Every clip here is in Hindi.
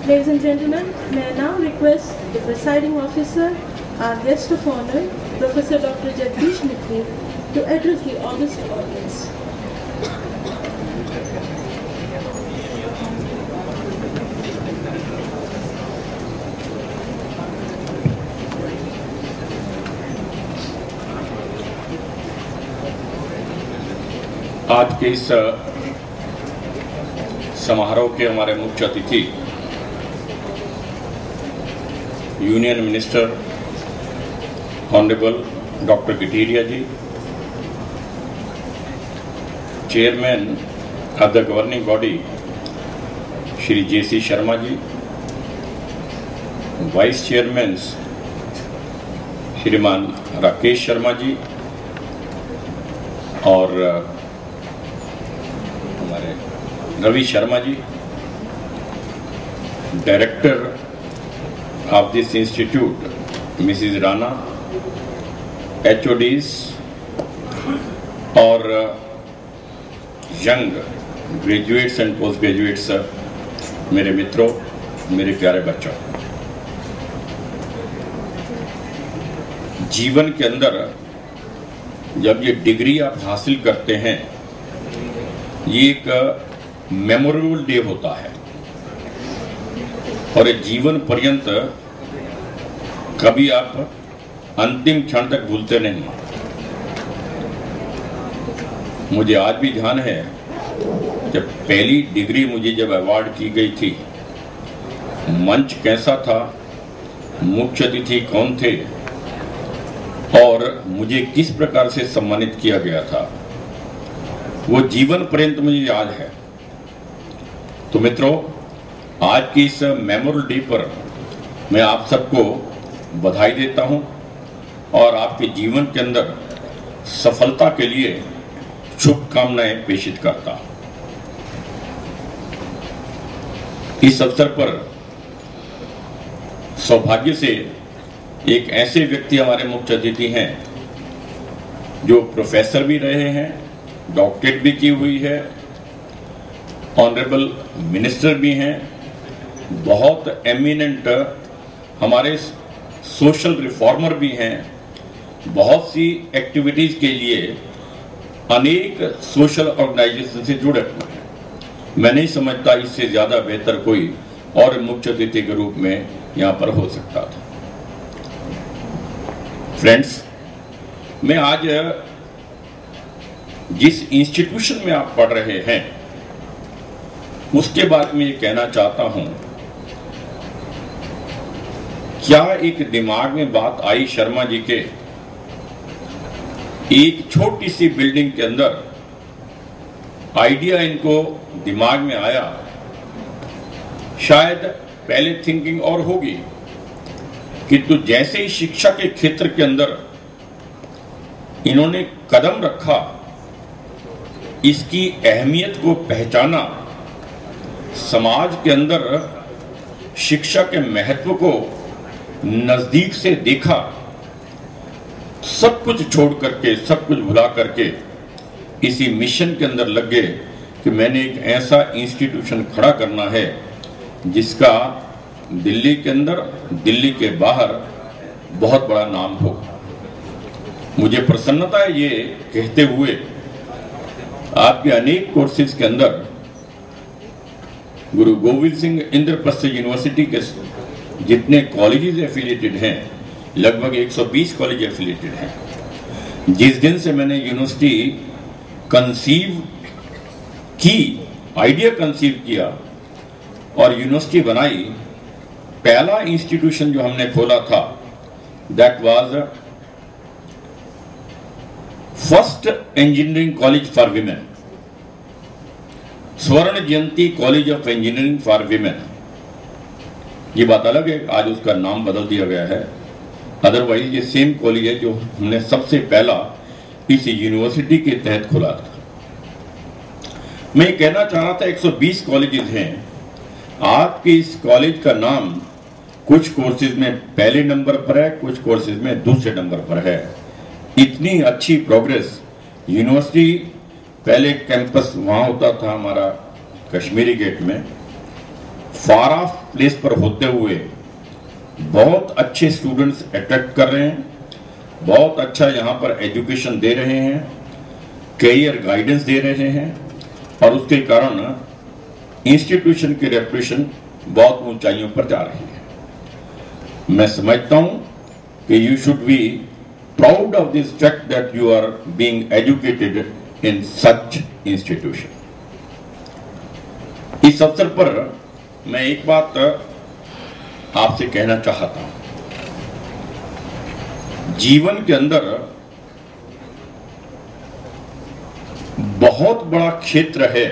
Ladies and gentlemen, may I now request the presiding officer, our guest of honor, Professor Dr. Jagdish Mitra, to address the august audience. आज के इस समारोह के हमारे मुख्य अतिथि यूनियन मिनिस्टर ऑनरेबल डॉक्टर गिटीरिया ji, chairman of the governing body Shri JC Sharma ji, vice chairman श्रीमान राकेश शर्मा जी और हमारे Ravi Sharma ji, director of this institute Mrs Rana, HODs और young graduates and post graduates, मेरे मित्रों, मेरे प्यारे बच्चों, जीवन के अंदर जब ये डिग्री आप हासिल करते हैं, ये एक मेमोरेबल डे होता है और ये जीवन पर्यंत कभी आप अंतिम क्षण तक भूलते नहीं। मुझे आज भी ध्यान है जब पहली डिग्री मुझे जब अवार्ड की गई थी, मंच कैसा था, मुख्य अतिथि कौन थे और मुझे किस प्रकार से सम्मानित किया गया था, वो जीवन पर्यंत मुझे याद है। तो मित्रों, आज की इस मेमोरेबल डे पर मैं आप सबको बधाई देता हूं और आपके जीवन के अंदर सफलता के लिए शुभकामनाएं प्रेषित करता हूं। इस अवसर पर सौभाग्य से एक ऐसे व्यक्ति हमारे मुख्य अतिथि हैं जो प्रोफेसर भी रहे हैं, डॉक्टरेट भी की हुई है, ऑनरेबल मिनिस्टर भी हैं, बहुत एमिनेंट हमारे सोशल रिफॉर्मर भी हैं, बहुत सी एक्टिविटीज के लिए अनेक सोशल ऑर्गेनाइजेशन से जुड़े हुए हैं। मैं नहीं समझता इससे ज्यादा बेहतर कोई और मुख्य अतिथि के रूप में यहां पर हो सकता था। फ्रेंड्स, मैं आज जिस इंस्टीट्यूशन में आप पढ़ रहे हैं उसके बारे में ये कहना चाहता हूं, क्या एक दिमाग में बात आई शर्मा जी के, एक छोटी सी बिल्डिंग के अंदर आइडिया इनको दिमाग में आया, शायद पहले थिंकिंग और होगी किंतु जैसे ही शिक्षा के क्षेत्र के अंदर इन्होंने कदम रखा, इसकी अहमियत को पहचाना, समाज के अंदर शिक्षा के महत्व को नजदीक से देखा, सब कुछ छोड़ करके, सब कुछ भुला करके इसी मिशन के अंदर लग गए कि मैंने एक ऐसा इंस्टीट्यूशन खड़ा करना है जिसका दिल्ली के अंदर, दिल्ली के बाहर बहुत बड़ा नाम हो। मुझे प्रसन्नता है ये कहते हुए आपके अनेक कोर्सेज के अंदर गुरु गोविंद सिंह इंद्रप्रस्थ यूनिवर्सिटी के जितने कॉलेजेस एफिलिएटेड हैं, लगभग 120 कॉलेज एफिलिएटेड हैं। जिस दिन से मैंने यूनिवर्सिटी कंसीव की, आइडिया कंसीव किया और यूनिवर्सिटी बनाई, पहला इंस्टीट्यूशन जो हमने खोला था that was first engineering college for women, Swarna Jayanti college of engineering for women. ये बात अलग है, आज उसका नाम बदल दिया गया है, अदरवाइज ये सेम कॉलेज है जो हमने सबसे पहला इस यूनिवर्सिटी के तहत खोला था। मैं कहना चाह रहा था 120 कॉलेजेस हैं। आपके इस कॉलेज का नाम कुछ कोर्सेज में पहले नंबर पर है, कुछ कोर्सेज में दूसरे नंबर पर है। इतनी अच्छी प्रोग्रेस, यूनिवर्सिटी पहले कैंपस वहां होता था हमारा कश्मीरी गेट में, फार ऑफ प्लेस पर होते हुए बहुत अच्छे स्टूडेंट्स अट्रैक्ट कर रहे हैं, बहुत अच्छा यहाँ पर एजुकेशन दे रहे हैं, करियर गाइडेंस दे रहे हैं और उसके कारण इंस्टीट्यूशन की रेपुटेशन बहुत ऊंचाइयों पर जा रही है। मैं समझता हूं कि you should be proud of this fact that you are being educated in such institution. इस अवसर पर मैं एक बात आपसे कहना चाहता हूं। जीवन के अंदर बहुत बड़ा क्षेत्र है,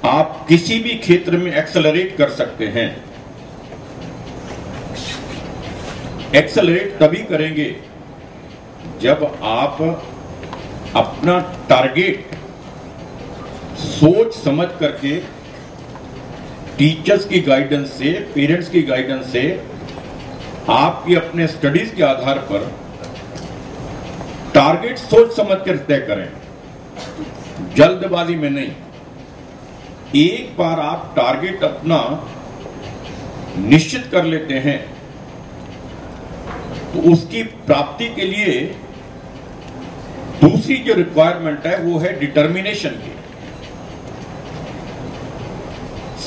आप किसी भी क्षेत्र में एक्सेलरेट कर सकते हैं। एक्सेलरेट तभी करेंगे जब आप अपना टारगेट सोच समझ करके टीचर्स की गाइडेंस से, पेरेंट्स की गाइडेंस से, आपकी अपने स्टडीज के आधार पर टारगेट सोच समझ कर तय करें, जल्दबाजी में नहीं। एक बार आप टारगेट अपना निश्चित कर लेते हैं तो उसकी प्राप्ति के लिए दूसरी जो रिक्वायरमेंट है वो है डिटर्मिनेशन की।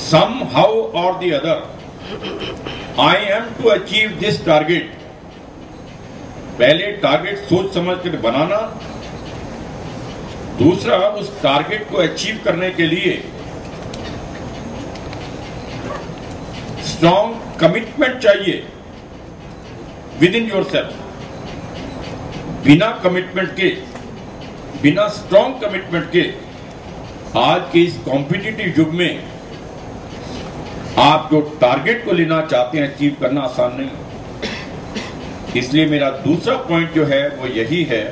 somehow or the other I am to achieve this target। पहले टारगेट सोच समझ कर बनाना, दूसरा उस टारगेट को अचीव करने के लिए स्ट्रॉन्ग कमिटमेंट चाहिए विद इन योर सेल्फ। बिना कमिटमेंट के, बिना स्ट्रॉन्ग कमिटमेंट के आज के इस कॉम्पिटिटिव युग में आप जो टारगेट को लेना चाहते हैं अचीव करना आसान नहीं। इसलिए मेरा दूसरा पॉइंट जो है वो यही है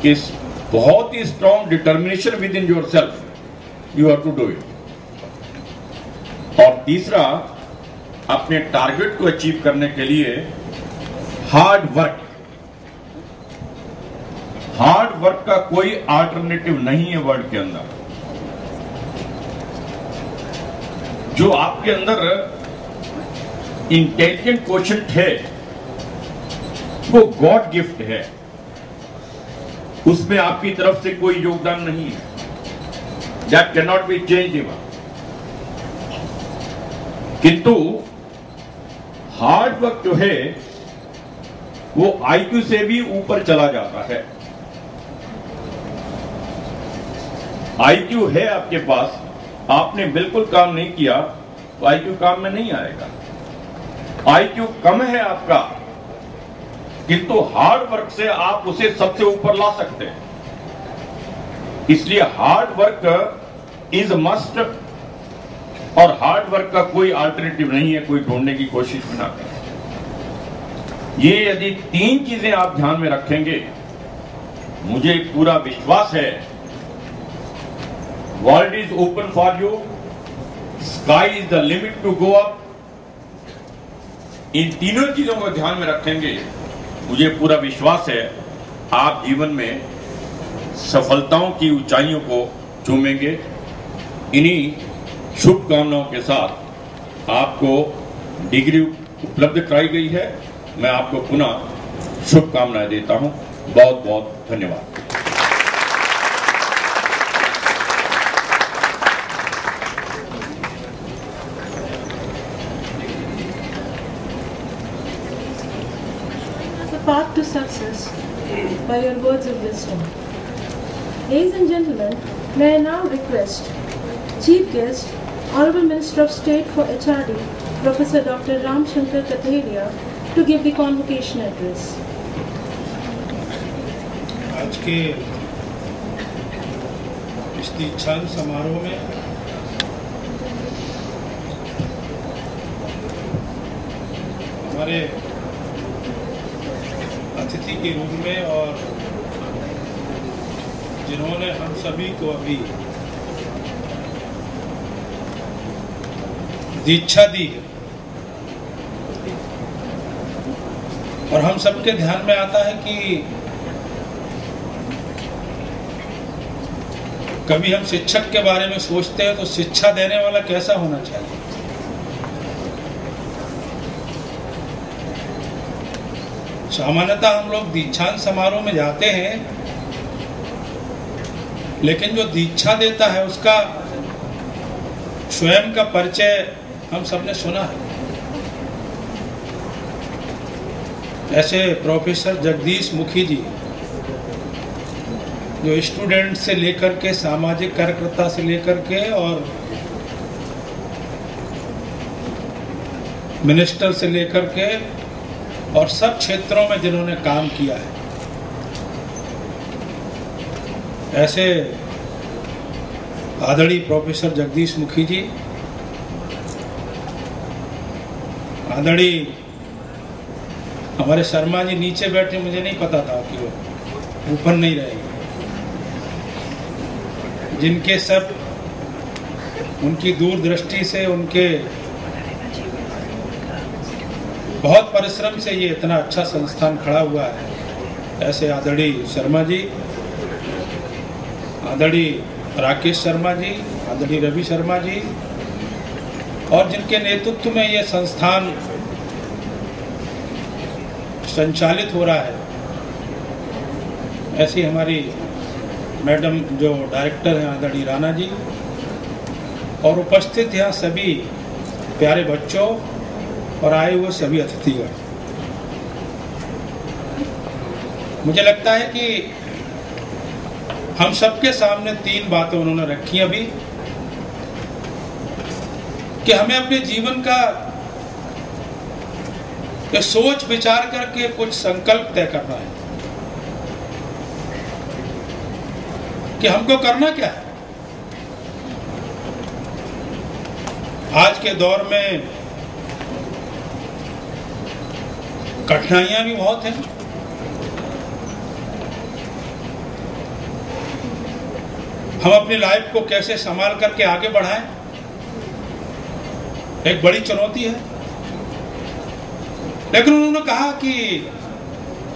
कि बहुत ही strong determination within yourself you have to do it. और तीसरा, अपने टारगेट को अचीव करने के लिए हार्ड वर्क। हार्ड वर्क का कोई अल्टरनेटिव नहीं है वर्ल्ड के अंदर। जो आपके अंदर इंटेलिजेंट क्वोशंट है वो गॉड गिफ्ट है, उसमें आपकी तरफ से कोई योगदान नहीं है। That can not be change even. किंतु हार्ड वर्क जो है वो आईक्यू से भी ऊपर चला जाता है। आईक्यू है आपके पास, आपने बिल्कुल काम नहीं किया तो आईक्यू काम में नहीं आएगा। आईक्यू कम है आपका, किंतु हार्ड वर्क से आप उसे सबसे ऊपर ला सकते हैं। इसलिए हार्ड वर्क इज मस्ट, और हार्ड वर्क का कोई अल्टरनेटिव नहीं है, कोई ढूंढने की कोशिश भी ना करें। ये यदि तीन चीजें आप ध्यान में रखेंगे, मुझे पूरा विश्वास है world is open for you, sky is the limit to go up. इन तीनों चीजों को ध्यान में रखेंगे, मुझे पूरा विश्वास है आप जीवन में सफलताओं की ऊंचाइयों को चूमेंगे। इन्हीं शुभकामनाओं के साथ आपको डिग्री उपलब्ध कराई गई है। मैं आपको पुनः शुभकामनाएं देता हूं। बहुत बहुत धन्यवाद। Path to success by your words of wisdom. Ladies and gentlemen, may I now request Chief Guest, Honorable Minister of State for HRD, Professor Dr. Ram Shankar Katheria, to give the convocation address. आज के इस दीक्षांत समारोह में हमारे अतिथि के रूप में और जिन्होंने हम सभी को अभी दीक्षा दी है, और हम सबके ध्यान में आता है कि कभी हम शिक्षक के बारे में सोचते हैं तो शिक्षा देने वाला कैसा होना चाहिए। सामान्यतः हम लोग दीक्षांत समारोह में जाते हैं, लेकिन जो दीक्षा देता है उसका स्वयं का परिचय हम सबने सुना है। ऐसे प्रोफेसर जगदीश मुखी जी, जो स्टूडेंट से लेकर के सामाजिक कार्यकर्ता से लेकर के और मिनिस्टर से लेकर के और सब क्षेत्रों में जिन्होंने काम किया है, ऐसे आदरणीय प्रोफेसर जगदीश मुखी जी, आदरणीय हमारे शर्मा जी नीचे बैठे, मुझे नहीं पता था कि वो ऊपर नहीं रहेंगे, जिनके सब उनकी दूरदृष्टि से, उनके बहुत परिश्रम से ये इतना अच्छा संस्थान खड़ा हुआ है। ऐसे आदरणीय शर्मा जी, आदरणीय राकेश शर्मा जी, आदरणीय रवि शर्मा जी, और जिनके नेतृत्व में ये संस्थान संचालित हो रहा है, ऐसी हमारी मैडम जो डायरेक्टर हैं आदरणीय राणा जी, और उपस्थित यहाँ सभी प्यारे बच्चों और आए हुए सभी अतिथिगण। मुझे लगता है कि हम सबके सामने 3 बातें उन्होंने रखी अभी, कि हमें अपने जीवन का सोच विचार करके कुछ संकल्प तय करना है कि हमको करना क्या है। आज के दौर में कठिनाइयां भी बहुत हैं, हम अपनी लाइफ को कैसे संभाल करके आगे बढ़ाएं, एक बड़ी चुनौती है। लेकिन उन्होंने कहा कि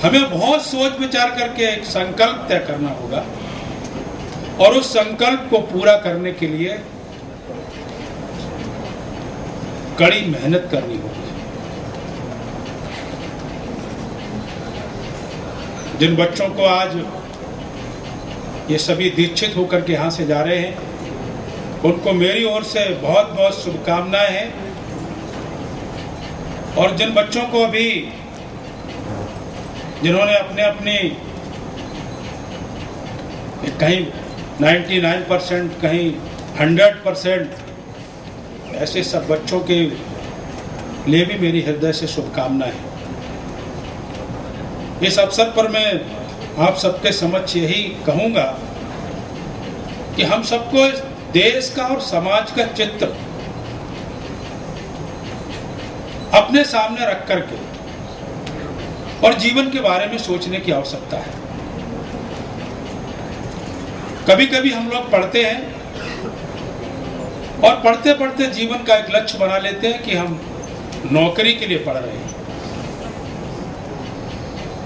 हमें बहुत सोच विचार करके एक संकल्प तय करना होगा और उस संकल्प को पूरा करने के लिए कड़ी मेहनत करनी होगी। जिन बच्चों को आज ये सभी दीक्षित होकर के यहाँ से जा रहे हैं, उनको मेरी ओर से बहुत बहुत शुभकामनाएं हैं। और जिन बच्चों को अभी, जिन्होंने अपने अपनी कहीं 99%, कहीं 100%, ऐसे सब बच्चों के लिए भी मेरी हृदय से शुभकामनाएं हैं। इस अवसर पर मैं आप सबके समक्ष यही कहूंगा कि हम सबको इस देश का और समाज का चित्र अपने सामने रख करके और जीवन के बारे में सोचने की आवश्यकता है। कभी कभी हम लोग पढ़ते हैं और पढ़ते पढ़ते जीवन का एक लक्ष्य बना लेते हैं कि हम नौकरी के लिए पढ़ रहे हैं।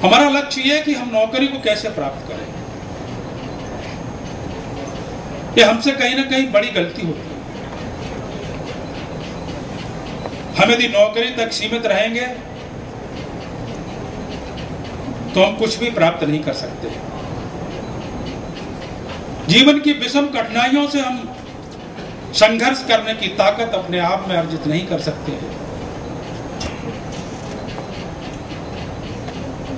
हमारा लक्ष्य यह है कि हम नौकरी को कैसे प्राप्त करें। ये हमसे कहीं ना कहीं बड़ी गलती होती है। हम यदि नौकरी तक सीमित रहेंगे तो हम कुछ भी प्राप्त नहीं कर सकते। जीवन की विषम कठिनाइयों से हम संघर्ष करने की ताकत अपने आप में अर्जित नहीं कर सकते हैं।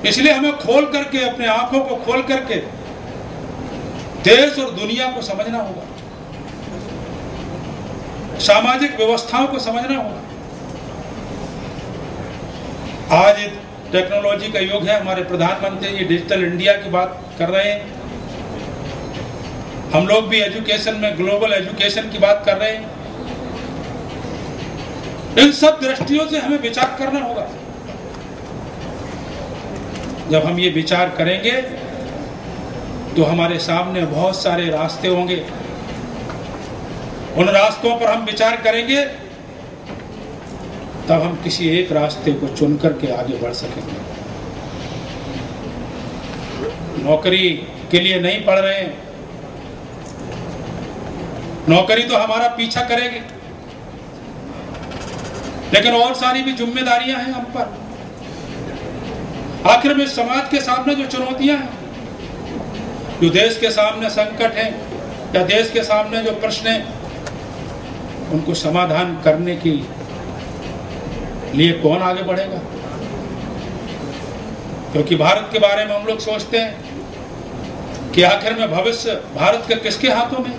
इसलिए हमें खोल करके, अपने आंखों को खोल करके देश और दुनिया को समझना होगा, सामाजिक व्यवस्थाओं को समझना होगा। आज टेक्नोलॉजी का युग है। हमारे प्रधानमंत्री जी डिजिटल इंडिया की बात कर रहे हैं। हम लोग भी एजुकेशन में ग्लोबल एजुकेशन की बात कर रहे हैं। इन सब दृष्टियों से हमें विचार करना होगा। जब हम ये विचार करेंगे तो हमारे सामने बहुत सारे रास्ते होंगे। उन रास्तों पर हम विचार करेंगे, तब हम किसी एक रास्ते को चुन करके आगे बढ़ सकेंगे। नौकरी के लिए नहीं पढ़ रहे हैं, नौकरी तो हमारा पीछा करेगी, लेकिन और सारी भी जिम्मेदारियां हैं हम पर। आखिर में समाज के सामने जो चुनौतियां हैं, जो देश के सामने संकट है या देश के सामने जो प्रश्न है, उनको समाधान करने के लिए कौन आगे बढ़ेगा? क्योंकि भारत के बारे में हम लोग सोचते हैं कि आखिर में भविष्य भारत के किसके हाथों में?